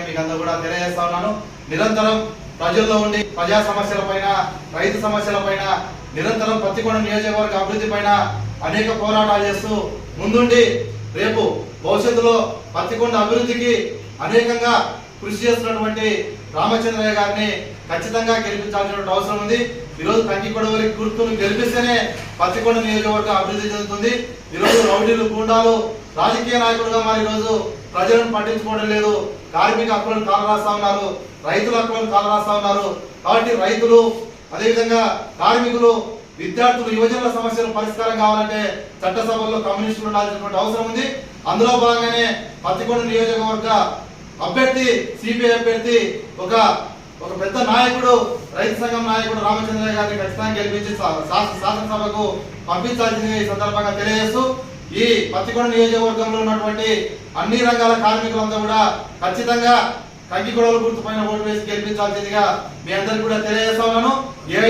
మీకందరూ కూడా తెలియజేస్తా ఉన్నాను. నిరంతరం ప్రజల్లో ఉండి ప్రజా సమస్యలపైన, రైతు సమస్యలపైన, నిరంతరం పత్తికొండ నియోజకవర్గ అభివృద్ధి పైన అనేక పోరాటాలు చేస్తూ ముందుండి రేపు భవిష్యత్తులో పత్తికొండ అభివృద్ధికి అనేకంగా కృషి చేస్తున్నటువంటి రామచంద్రయ్య గారిని ఖచ్చితంగా గెలిపించాల్సిన అవసరం ఉంది. ఈరోజు కంకికొడవలి గుర్తును గెలిపిస్తేనే పత్తికొండ నియోజకవర్గం అభివృద్ధి చెందుతుంది. ఈరోజు రౌడీలు, గూండాలు రాజకీయ నాయకులుగా మరి ఈరోజు ప్రజలను పట్టించుకోవడం లేదు. కార్మిక హక్కులను కాలరాస్తా ఉన్నారు, రైతుల హక్కులను కాలరాస్తా ఉన్నారు. కాబట్టి రైతులు, అదేవిధంగా కార్మికులు, విద్యార్థులు, యువజనుల సమస్యలు పరిష్కారం కావాలంటే చట్టసభల్లో కమ్యూనిస్టులు ఉండాల్సినటువంటి అవసరం ఉంది. అందులో భాగంగానే పత్తికొండ నియోజకవర్గ అభ్యర్థి, సిపిఐ అభ్యర్థి, ఒక పెద్ద నాయకుడు, రైతు సంఘం నాయకుడు రామచంద్రయ్య గారిని ఖచ్చితంగా గెలిపించి శాసనసభకు పంపించాల్సింది ఈ సందర్భంగా తెలియజేస్తూ, ఈ పత్తికొండ నియోజకవర్గంలో ఉన్నటువంటి అన్ని రంగాల కార్మికులంతా కూడా ఖచ్చితంగా కంకికొడవలి గుర్తు పైన ఓటు వేసి గెలిపించాల్సిందిగా మీ అందరికీ కూడా తెలియజేస్తా ఉన్నాను.